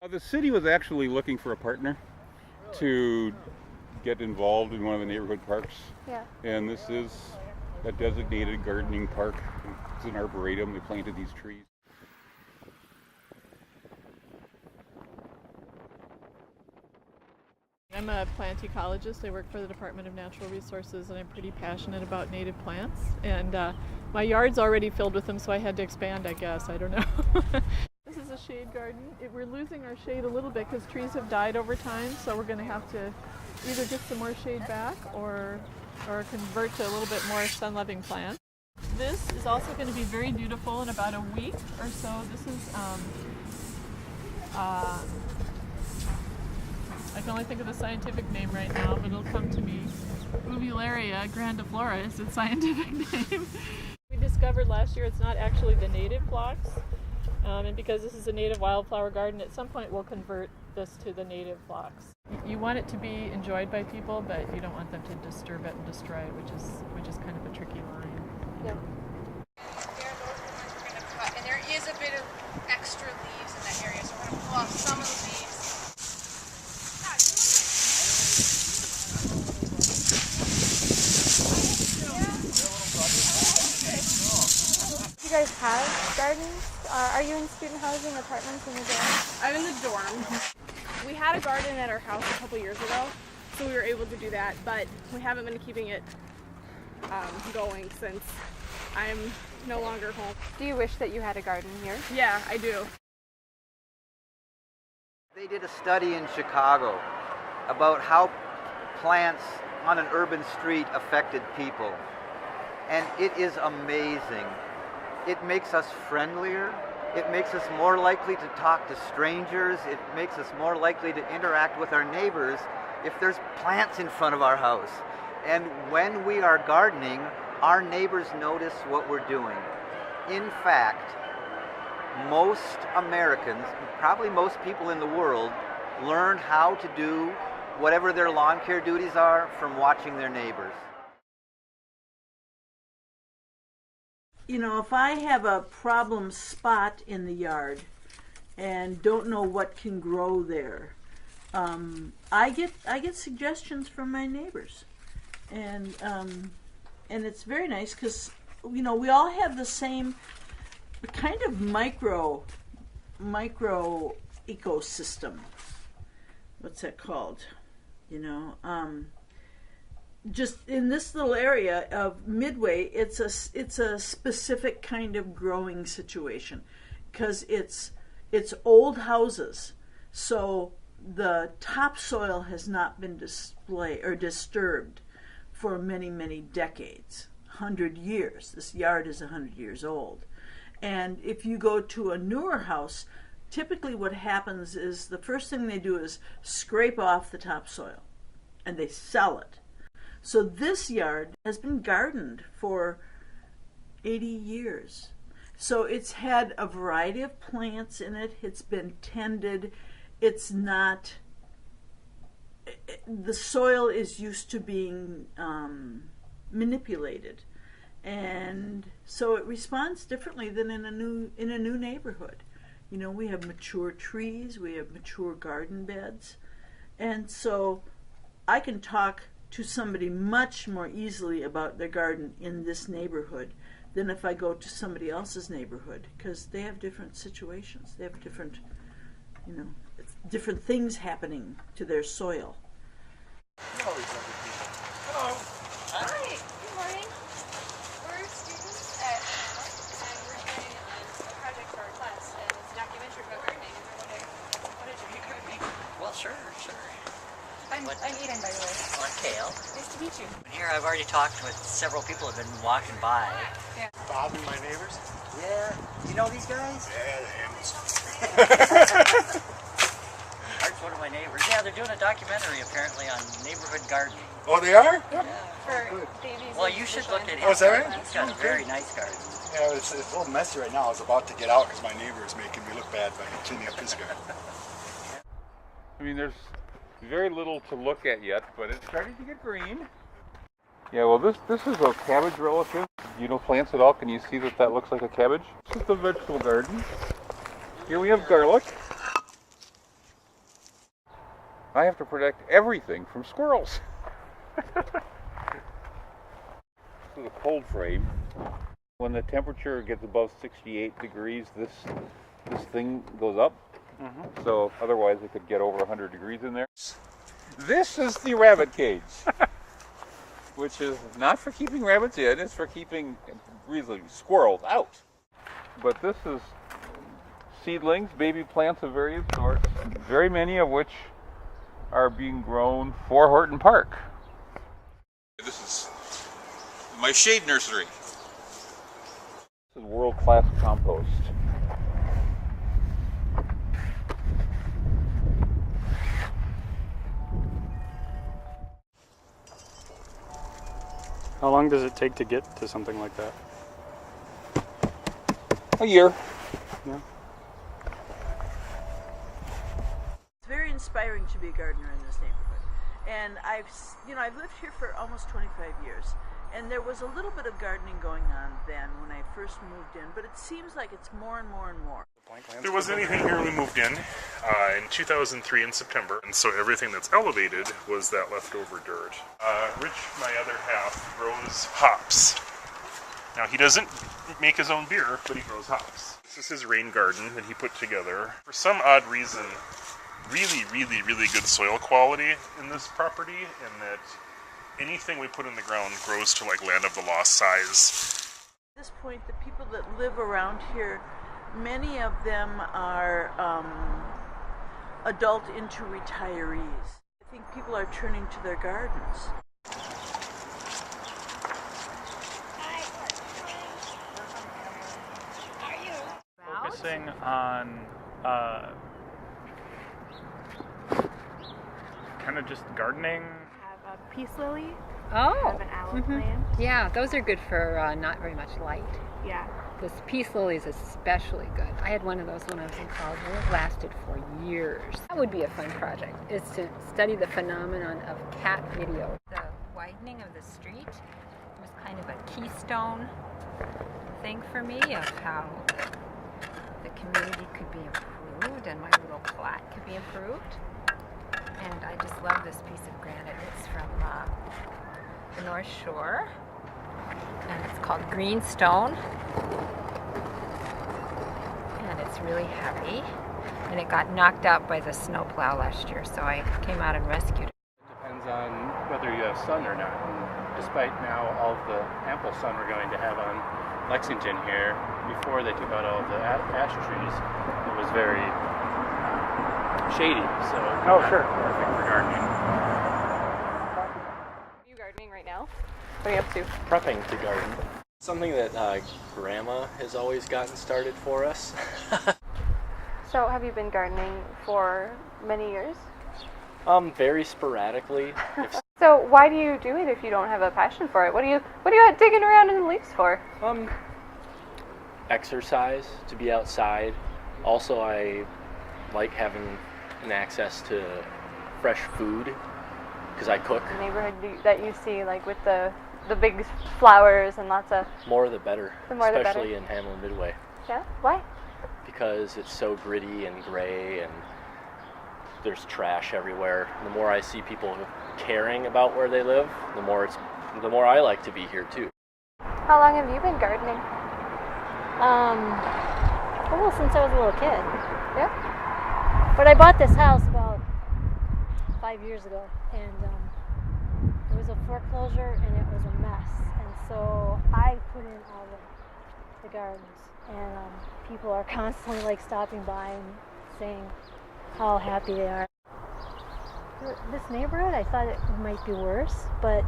The city was actually looking for a partner to get involved in one of the neighborhood parks. Yeah. And this is a designated gardening park. It's an arboretum. They planted these trees. I'm a plant ecologist. I work for the Department of Natural Resources, and I'm pretty passionate about native plants. And my yard's already filled with them, so I had to expand, I guess. I don't know. This is a shade garden. We're losing our shade a little bit because trees have died over time, so we're going to have to either get some more shade back or convert to a little bit more sun-loving plants. This is also going to be very beautiful in about a week or so. This is I can only think of the scientific name right now, but it'll come to me. Uvularia grandiflora is its scientific name. We discovered last year it's not actually the native phlox, and because this is a native wildflower garden, at some point we'll convert this to the native phlox. You want it to be enjoyed by people, but you don't want them to disturb it and destroy it, which is kind of a tricky line. Yeah. There, those are the ones we're going to cut, and there is a bit of extra leaves in that area, so we're going to pull off some of the leaves. You guys have gardens? Are you in student housing, apartments, in the dorm? I'm in the dorm. We had a garden at our house a couple years ago, so we were able to do that, but we haven't been keeping it going since I'm no longer home. Do you wish that you had a garden here? Yeah, I do. They did a study in Chicago about how plants on an urban street affected people, and it is amazing. It makes us friendlier. It makes us more likely to talk to strangers. It makes us more likely to interact with our neighbors if there's plants in front of our house. And when we are gardening, our neighbors notice what we're doing. In fact, most Americans, probably most people in the world, learn how to do whatever their lawn care duties are from watching their neighbors. You know, if I have a problem spot in the yard and don't know what can grow there, I get suggestions from my neighbors, and it's very nice because we all have the same kind of micro ecosystem. What's that called? Just in this little area of Midway, it's a specific kind of growing situation because it's old houses, so the topsoil has not been disturbed for many decades, 100 years. This yard is 100 years old, and if you go to a newer house, typically what happens is the first thing they do is scrape off the topsoil, and they sell it. So this yard has been gardened for 80 years. So it's had a variety of plants in it. It's been tended. It's not, the soil is used to being manipulated. And so it responds differently than in a new neighborhood. We have mature trees, we have mature garden beds. And so I can talk to somebody much more easily about their garden in this neighborhood than if I go to somebody else's neighborhood, because they have different situations. They have different things happening to their soil. Hello. Hi. Good morning. We're students at Hamline, and we're doing a project for our class, and it's a documentary about gardening, and we're wondering, what did you do gardening? Well, sure. I'm Eden, by the way. I'm Kale. Nice to meet you. Here I've already talked with several people who have been walking by. Yeah. Bob and my neighbors? Yeah. You know these guys? Yeah, the Hammonds. Art's one of my neighbors. Yeah, they're doing a documentary apparently on neighborhood gardening. Oh, they are? Yeah. For babies. Well, you should look at him. Oh, is that right? He's got a very nice garden. Yeah, it's a little messy right now. I was about to get out because my neighbor is making me look bad by cleaning up his garden. I mean, there's very little to look at yet, but it's starting to get green. Yeah, well, this is a cabbage relative. You know plants at all? Can you see that looks like a cabbage? This is the vegetable garden. Here we have garlic. I have to protect everything from squirrels. This is a cold frame. When the temperature gets above 68 degrees, this thing goes up. So otherwise it could get over 100 degrees in there. This is the rabbit cage, which is not for keeping rabbits in, it's for keeping really squirrels out. But this is seedlings, baby plants of various sorts, very many of which are being grown for Horton Park. This is my shade nursery. This is world-class compost. How long does it take to get to something like that? A year. Yeah. It's very inspiring to be a gardener in this neighborhood. And I've lived here for almost 25 years. And there was a little bit of gardening going on then when I first moved in, but it seems like it's more and more and more. There wasn't anything here when we moved in 2003 in September, and so everything that's elevated was that leftover dirt. Rich, my other half, grows hops. Now he doesn't make his own beer, but he grows hops. This is his rain garden that he put together. For some odd reason, really, really, really good soil quality in this property, and that anything we put in the ground grows to like land of the lost size. At this point, the people that live around here, many of them are adult into retirees. I think people are turning to their gardens. Focusing on kind of just gardening. Have a peace lily. Oh, Have an aloe plant. Yeah, those are good for not very much light. Yeah. This peace lily is especially good. I had one of those when I was in college, and it lasted for years. That would be a fun project, is to study the phenomenon of cat video. The widening of the street was kind of a keystone thing for me of how the community could be improved and my little plat could be improved. And I just love this piece of granite. It's from the North Shore, and it's called greenstone. And it's really heavy, and it got knocked out by the snowplow last year, so I came out and rescued it. It depends on whether you have sun or not. And despite now all of the ample sun we're going to have on Lexington here, before they took out all of the ash trees, it was very shady, so perfect for gardening. Are you gardening right now? What are you up to? Prepping to garden. Something that Grandma has always gotten started for us. So have you been gardening for many years? Very sporadically. So why do you do it if you don't have a passion for it? What are you digging around in the leaves for? Exercise, to be outside. Also, I like having an access to fresh food because I cook. The neighborhood that you see, like with the big flowers and lots of... More the better, the more the especially better. in Hamline Midway. Yeah? Why? Because it's so gritty and gray and there's trash everywhere. The more I see people caring about where they live, the more I like to be here too. How long have you been gardening? Well, since I was a little kid. Yeah? But I bought this house about 5 years ago, and it was a foreclosure and it was a mess. And so I put in all the gardens, and people are constantly like stopping by and saying how happy they are. This neighborhood, I thought it might be worse, but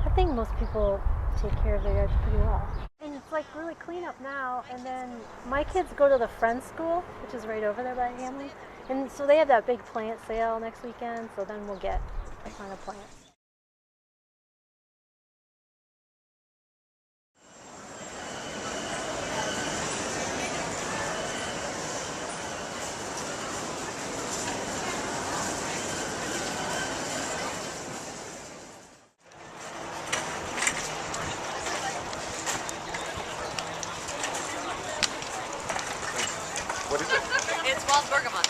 I think most people take care of their yards pretty well. And it's like really clean up now, and then my kids go to the Friends School, which is right over there by Hamline, and so they have that big plant sale next weekend, so then we'll get a ton of plants. What is it? It's wild bergamot.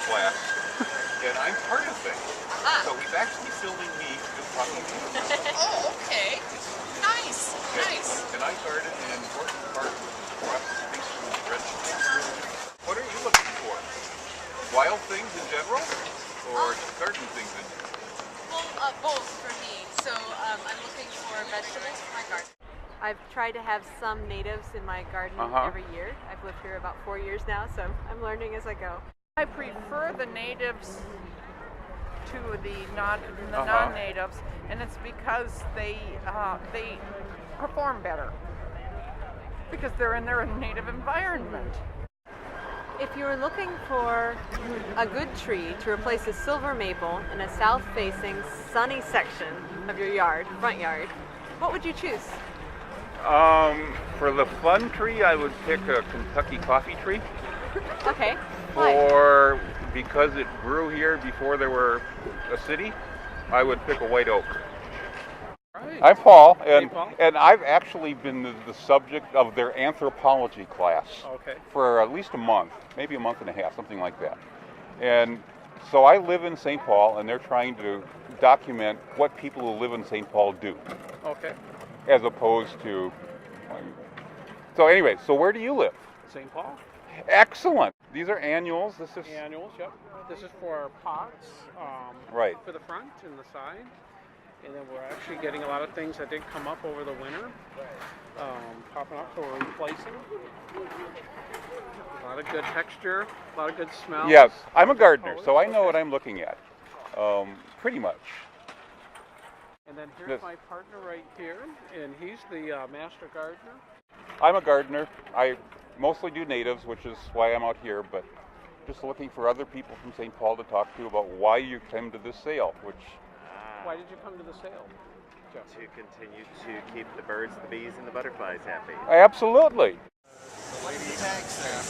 class, and I'm part of things. So he's actually filming me just talking to you. Oh, okay. Nice, nice. And I garden in important part with things from vegetables. What are you looking for? Wild things in general, or garden things in general? Well, both for me. So I'm looking for vegetables for my garden. I've tried to have some natives in my garden every year. I've lived here about 4 years now, so I'm learning as I go. I prefer the natives to the non-natives, and it's because they perform better because they're in their native environment. If you were looking for a good tree to replace a silver maple in a south-facing sunny section of your yard, front yard, what would you choose? For the fun tree, I would pick a Kentucky coffee tree. Okay. Why? Or because it grew here before there were a city, I would pick a white oak. Right. I'm Paul, and Hey, Paul. and I've actually been the subject of their anthropology class Okay. for at least a month, maybe a month and a half, something like that. And so I live in St. Paul, and they're trying to document what people who live in St. Paul do, Okay. as opposed to. So anyway, so where do you live? St. Paul. Excellent. These are annuals. This is Annuals, yep. This is for our pots. Right. For the front and the side. And then we're actually getting a lot of things that did come up over the winter. Popping up, so we're replacing. A lot of good texture, a lot of good smell. Yes, I'm a gardener, so I know what I'm looking at, pretty much. And then here's my partner right here, and he's the master gardener. I'm a gardener. I mostly do natives, which is why I'm out here, but just looking for other people from St. Paul to talk to about why you came to this sale, which... Why did you come to the sale, Jeff? To continue to keep the birds, the bees, and the butterflies happy. Absolutely. The lady tags there.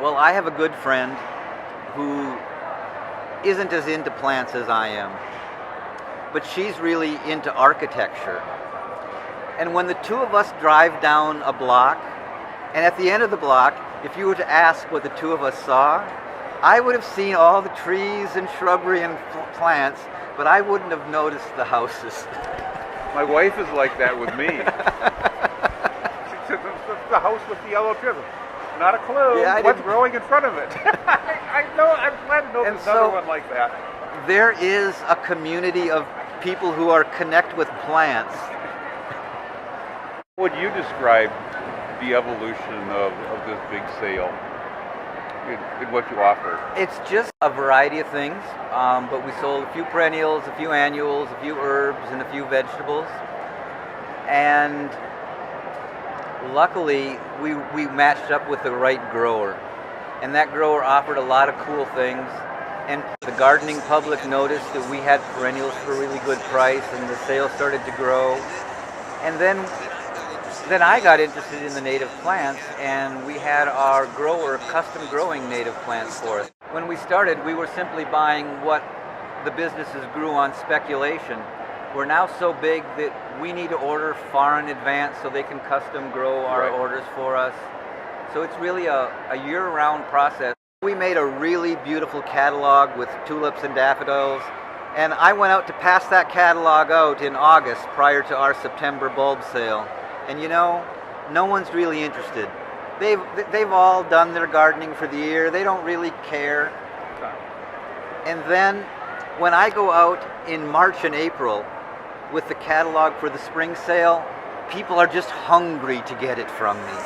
Well, I have a good friend who isn't as into plants as I am, but she's really into architecture. And when the two of us drive down a block, and at the end of the block, if you were to ask what the two of us saw, I would have seen all the trees and shrubbery and plants, but I wouldn't have noticed the houses. My wife is like that with me. She says, it's the house with the yellow trim. Not a clue what's growing in front of it. I know, I'm glad to know there's another one like that. There is a community of people who are connect with plants. Would you describe the evolution of this big sale in what you offer? It's just a variety of things, but we sold a few perennials, a few annuals, a few herbs, and a few vegetables. And luckily, we matched up with the right grower. And that grower offered a lot of cool things. And the gardening public noticed that we had perennials for a really good price, and the sale started to grow. And then I got interested in the native plants, and we had our grower custom growing native plants for us. When we started, we were simply buying what the businesses grew on speculation. We're now so big that we need to order far in advance so they can custom grow our orders for us. So it's really a year-round process. We made a really beautiful catalog with tulips and daffodils, and I went out to pass that catalog out in August prior to our September bulb sale. And you know, no one's really interested. They've all done their gardening for the year. They don't really care. And then when I go out in March and April with the catalog for the spring sale, people are just hungry to get it from me.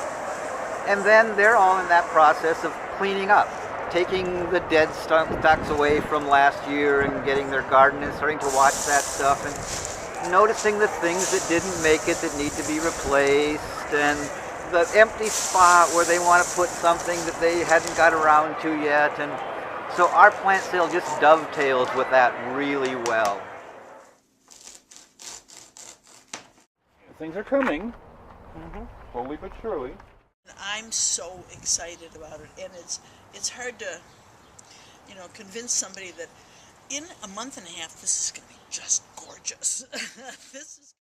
And then they're all in that process of cleaning up, taking the dead stocks away from last year and getting their garden and starting to watch that stuff and noticing the things that didn't make it that need to be replaced and the empty spot where they want to put something that they hadn't got around to yet. And so our plant sale just dovetails with that really well. Things are coming, slowly but surely. I'm so excited about it, and it's hard to, convince somebody that in a month and a half, this is going to be just gorgeous. This is